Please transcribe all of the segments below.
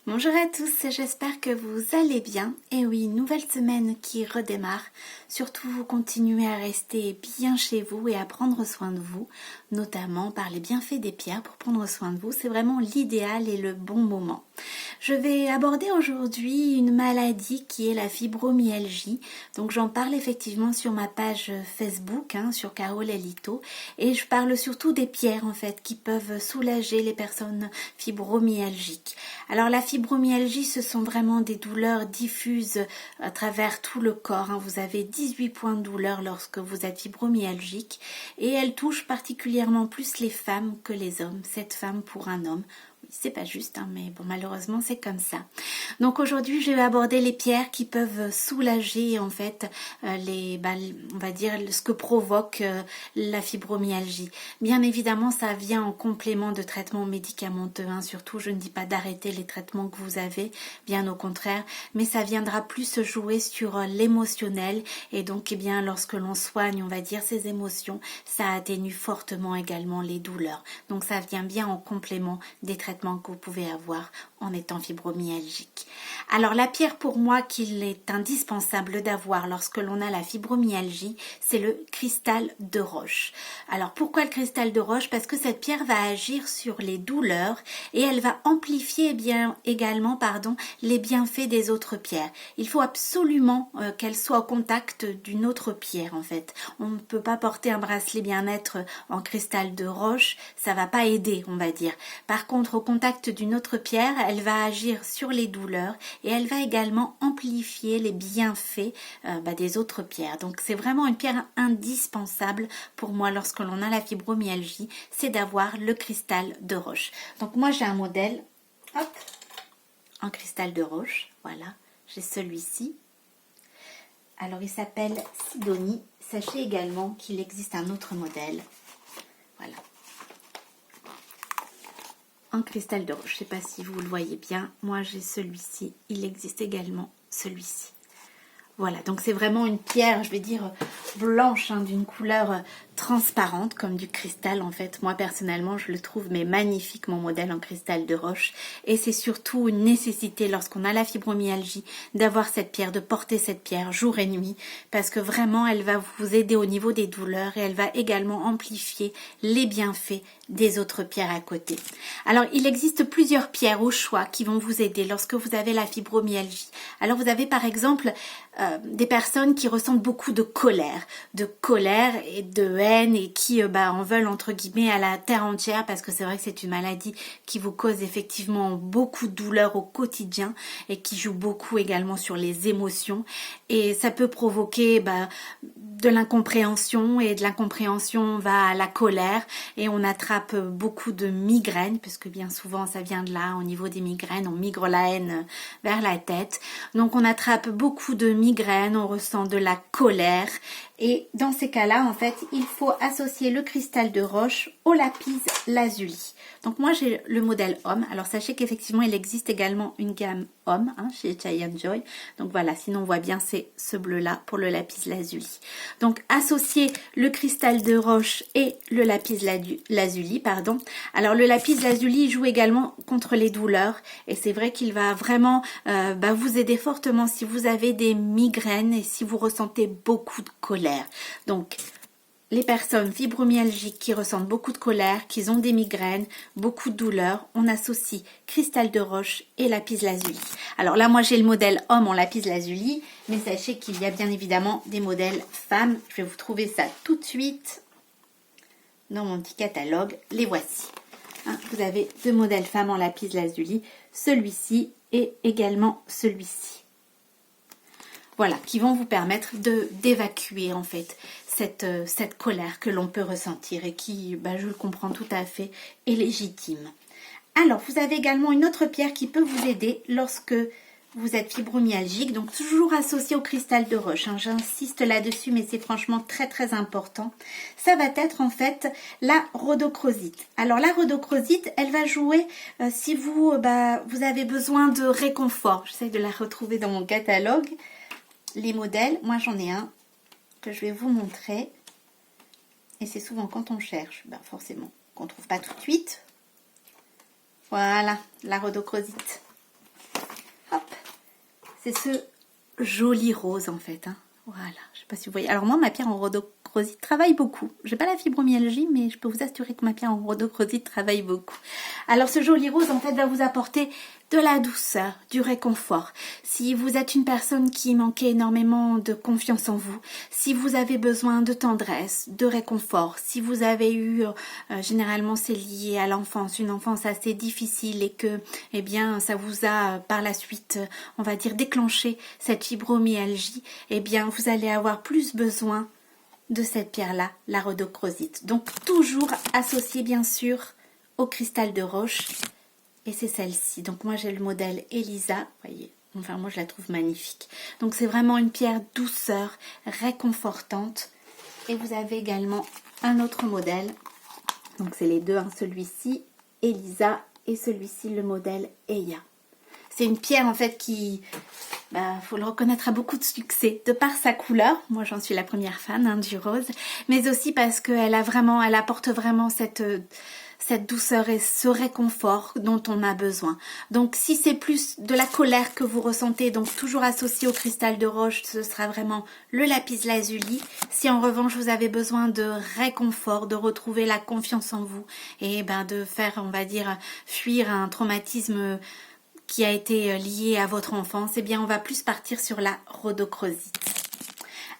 Bonjour à tous, j'espère que vous allez bien. Et oui, nouvelle semaine qui redémarre. Surtout, vous continuez à rester bien chez vous et à prendre soin de vous, notamment par les bienfaits des pierres pour prendre soin de vous. C'est vraiment l'idéal et le bon moment. Je vais aborder aujourd'hui une maladie qui est la fibromyalgie. Donc j'en parle effectivement sur ma page Facebook, sur Carole Elito. Et je parle surtout des pierres en fait qui peuvent soulager les personnes fibromyalgiques. Alors la fibromyalgie, ce sont vraiment des douleurs diffuses à travers tout le corps. Vous avez 18 points de douleur lorsque vous êtes fibromyalgique et elle touche particulièrement plus les femmes que les hommes. 7 femmes pour un homme. C'est pas juste, mais bon, malheureusement c'est comme ça. Donc aujourd'hui je vais aborder les pierres qui peuvent soulager en fait on va dire ce que provoque la fibromyalgie. Bien évidemment ça vient en complément de traitements médicamenteux, surtout je ne dis pas d'arrêter les traitements que vous avez, bien au contraire, mais ça viendra plus se jouer sur l'émotionnel et donc lorsque l'on soigne on va dire ces émotions, ça atténue fortement également les douleurs. Donc ça vient bien en complément des traitements que vous pouvez avoir en étant fibromyalgique. Alors la pierre pour moi qu'il est indispensable d'avoir lorsque l'on a la fibromyalgie, c'est le cristal de roche. Alors pourquoi le cristal de roche? Parce que cette pierre va agir sur les douleurs et elle va amplifier également les bienfaits des autres pierres. Il faut absolument qu'elle soit au contact d'une autre pierre en fait. On ne peut pas porter un bracelet bien-être en cristal de roche, ça va pas aider on va dire. Par contre au contact d'une autre pierre, elle va agir sur les douleurs et elle va également amplifier les bienfaits des autres pierres. Donc c'est vraiment une pierre indispensable pour moi lorsque l'on a la fibromyalgie, c'est d'avoir le cristal de roche. Donc moi j'ai un modèle, en cristal de roche, voilà, j'ai celui-ci. Alors il s'appelle Sidonie. Sachez également qu'il existe un autre modèle, voilà, en cristal de roche. Je ne sais pas si vous le voyez bien. Moi, j'ai celui-ci. Il existe également celui-ci. Voilà, donc c'est vraiment une pierre, je vais dire, blanche, d'une couleur transparente, comme du cristal en fait. Moi, personnellement, je le trouve mais magnifique, mon modèle en cristal de roche. Et c'est surtout une nécessité lorsqu'on a la fibromyalgie d'avoir cette pierre, de porter cette pierre jour et nuit, parce que vraiment, elle va vous aider au niveau des douleurs et elle va également amplifier les bienfaits des autres pierres à côté. Alors, il existe plusieurs pierres au choix qui vont vous aider lorsque vous avez la fibromyalgie. Alors, vous avez par exemple des personnes qui ressentent beaucoup de colère et de haine et qui en veulent entre guillemets à la terre entière, parce que c'est vrai que c'est une maladie qui vous cause effectivement beaucoup de douleur au quotidien et qui joue beaucoup également sur les émotions, et ça peut provoquer de l'incompréhension, et de l'incompréhension va à la colère et on attrape beaucoup de migraines, parce que bien souvent ça vient de là. Au niveau des migraines, on migre la haine vers la tête, donc on attrape beaucoup de migraines, on ressent de la colère, et dans ces cas-là en fait il faut associer le cristal de roche au lapis lazuli. Donc moi j'ai le modèle homme. Alors sachez qu'effectivement il existe également une gamme homme chez Giant Joy. Donc voilà, sinon on voit bien c'est ce bleu là pour le lapis lazuli. Donc associer le cristal de roche et le lapis lazuli, pardon. Alors le lapis lazuli joue également contre les douleurs et c'est vrai qu'il va vraiment vous aider fortement si vous avez des migraines et si vous ressentez beaucoup de colère. Donc les personnes fibromyalgiques qui ressentent beaucoup de colère, qui ont des migraines, beaucoup de douleurs, on associe cristal de roche et lapis lazuli. Alors là, moi j'ai le modèle homme en lapis lazuli, mais sachez qu'il y a bien évidemment des modèles femmes. Je vais vous trouver ça tout de suite dans mon petit catalogue. Les voici. Vous avez 2 modèles femmes en lapis lazuli, celui-ci et également celui-ci. Voilà, qui vont vous permettre d'évacuer en fait cette colère que l'on peut ressentir et qui, je le comprends tout à fait, est légitime. Alors, vous avez également une autre pierre qui peut vous aider lorsque vous êtes fibromyalgique, donc toujours associée au cristal de roche. J'insiste là-dessus, mais c'est franchement très très important. Ça va être en fait la rhodochrosite. Alors la rhodochrosite, elle va jouer si vous avez besoin de réconfort. J'essaie de la retrouver dans mon catalogue. Les modèles, moi j'en ai un que je vais vous montrer, et c'est souvent quand on cherche, forcément qu'on ne trouve pas tout de suite. Voilà, la rhodochrosite. c'est ce joli rose en fait. Hein. Voilà, je sais pas si vous voyez. Alors moi, ma pierre en rhodochrosite travaille beaucoup. J'ai pas la fibromyalgie, mais je peux vous assurer que ma pierre en rhodochrosite travaille beaucoup. Alors ce joli rose en fait va vous apporter de la douceur, du réconfort. Si vous êtes une personne qui manquait énormément de confiance en vous, si vous avez besoin de tendresse, de réconfort, si vous avez eu, généralement c'est lié à l'enfance, une enfance assez difficile et que, eh bien, ça vous a par la suite, on va dire, déclenché cette fibromyalgie, eh bien, vous allez avoir plus besoin de cette pierre-là, la rhodochrosite. Donc, toujours associée, bien sûr, au cristal de roche. Et c'est celle-ci. Donc moi j'ai le modèle Elisa. Vous voyez, enfin moi je la trouve magnifique. Donc c'est vraiment une pierre douceur, réconfortante. Et vous avez également un autre modèle. Donc c'est les deux, hein, celui-ci Elisa et celui-ci le modèle Eya. C'est une pierre en fait qui, faut le reconnaître, a beaucoup de succès de par sa couleur. Moi j'en suis la première fan, hein, du rose. Mais aussi parce qu'elle apporte vraiment cette douceur et ce réconfort dont on a besoin. Donc si c'est plus de la colère que vous ressentez, donc toujours associé au cristal de roche, ce sera vraiment le lapis lazuli. Si en revanche vous avez besoin de réconfort, de retrouver la confiance en vous et de faire, on va dire, fuir un traumatisme qui a été lié à votre enfance, eh bien on va plus partir sur la rhodochrosite.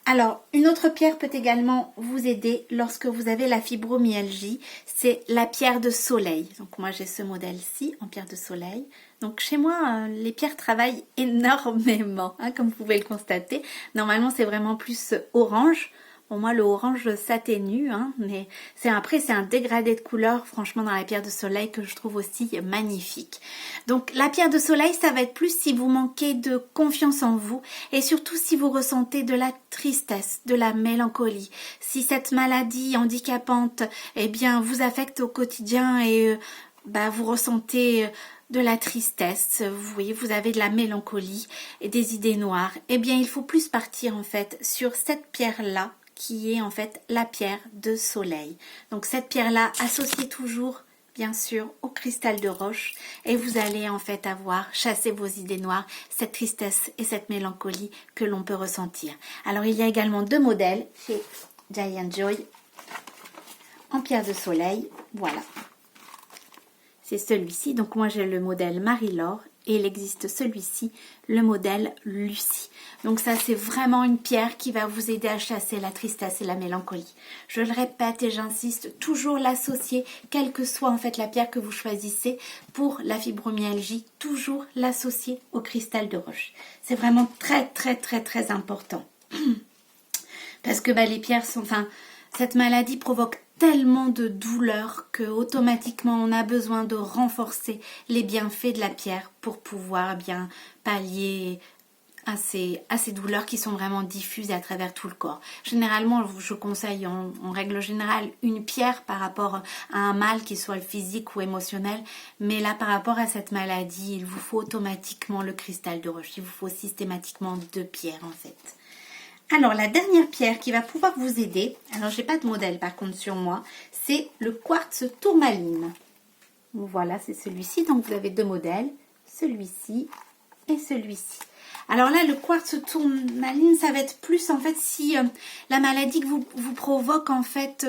Alors, une autre pierre peut également vous aider lorsque vous avez la fibromyalgie, c'est la pierre de soleil. Donc moi j'ai ce modèle-ci en pierre de soleil. Donc chez moi, les pierres travaillent énormément, hein, comme vous pouvez le constater. Normalement c'est vraiment plus orange. Bon, moi le orange s'atténue, hein, mais c'est un dégradé de couleur, franchement, dans la pierre de soleil que je trouve aussi magnifique. Donc la pierre de soleil, ça va être plus si vous manquez de confiance en vous et surtout si vous ressentez de la tristesse, de la mélancolie. Si cette maladie handicapante, eh bien, vous affecte au quotidien et vous ressentez de la tristesse, vous voyez, vous avez de la mélancolie et des idées noires, eh bien, il faut plus partir en fait sur cette pierre-là, qui est en fait la pierre de soleil. Donc cette pierre-là, associée toujours, bien sûr, au cristal de roche, et vous allez en fait chasser vos idées noires, cette tristesse et cette mélancolie que l'on peut ressentir. Alors il y a également deux modèles chez Giant Joy en pierre de soleil, voilà. C'est celui-ci, donc moi j'ai le modèle Marie-Laure et il existe celui-ci, le modèle Lucie. Donc ça c'est vraiment une pierre qui va vous aider à chasser la tristesse et la mélancolie. Je le répète et j'insiste, toujours l'associer, quelle que soit en fait la pierre que vous choisissez pour la fibromyalgie, toujours l'associer au cristal de roche. C'est vraiment très très très très important. Parce que les pierres sont, cette maladie provoque tellement de douleur que automatiquement on a besoin de renforcer les bienfaits de la pierre pour pouvoir bien pallier à ces douleurs qui sont vraiment diffusées à travers tout le corps. Généralement, je conseille en règle générale une pierre par rapport à un mal qui soit physique ou émotionnel, mais là par rapport à cette maladie, il vous faut automatiquement le cristal de roche, il vous faut systématiquement deux pierres en fait. Alors, la dernière pierre qui va pouvoir vous aider, alors j'ai pas de modèle par contre sur moi, c'est le quartz tourmaline. Voilà, c'est celui-ci. Donc, vous avez deux modèles, celui-ci et celui-ci. Alors là, le quartz tourmaline, ça va être plus en fait si la maladie que vous provoque en fait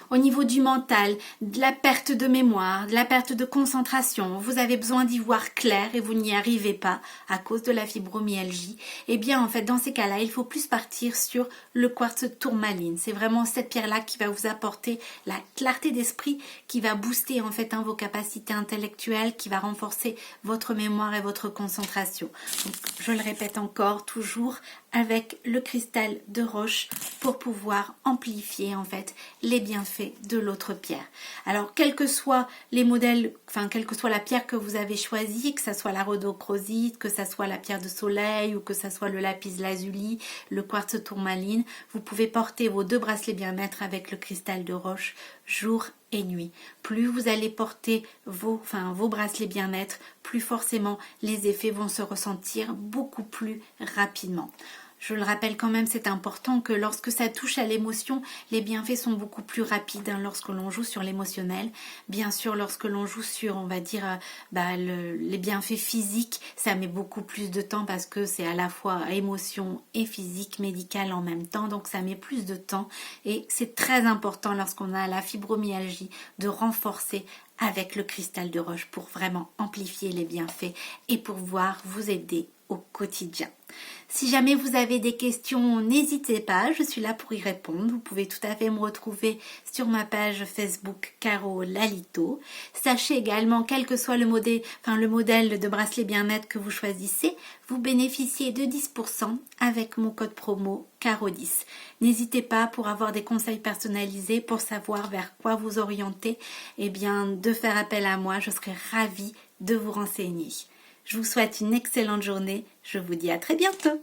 au niveau du mental, de la perte de mémoire, de la perte de concentration, vous avez besoin d'y voir clair et vous n'y arrivez pas à cause de la fibromyalgie, et bien en fait dans ces cas-là, il faut plus partir sur le quartz tourmaline. C'est vraiment cette pierre-là qui va vous apporter la clarté d'esprit, qui va booster en fait vos capacités intellectuelles, qui va renforcer votre mémoire et votre concentration. Donc, je le répète encore, toujours avec le cristal de roche pour pouvoir amplifier en fait les bienfaits de l'autre pierre. Alors quels que soient les modèles, quelle que soit la pierre que vous avez choisie, que ça soit la rhodochrosite, que ça soit la pierre de soleil ou que ça soit le lapis lazuli, le quartz tourmaline, vous pouvez porter vos deux bracelets bien-être avec le cristal de roche jour et nuit. Plus vous allez porter vos bracelets bien-être, plus forcément les effets vont se ressentir beaucoup plus rapidement. Je le rappelle quand même, c'est important que lorsque ça touche à l'émotion, les bienfaits sont beaucoup plus rapides lorsque l'on joue sur l'émotionnel. Bien sûr, lorsque l'on joue sur, on va dire, les bienfaits physiques, ça met beaucoup plus de temps parce que c'est à la fois émotion et physique, médical en même temps, donc ça met plus de temps et c'est très important lorsqu'on a la fibromyalgie de renforcer avec le cristal de roche pour vraiment amplifier les bienfaits et pouvoir vous aider au quotidien. Si jamais vous avez des questions, n'hésitez pas, je suis là pour y répondre. Vous pouvez tout à fait me retrouver sur ma page Facebook Caro Lalito. Sachez également, quel que soit le modèle de bracelet bien-être que vous choisissez, vous bénéficiez de 10% avec mon code promo Caro10. N'hésitez pas pour avoir des conseils personnalisés, pour savoir vers quoi vous orienter, de faire appel à moi, je serai ravie de vous renseigner. Je vous souhaite une excellente journée. Je vous dis à très bientôt.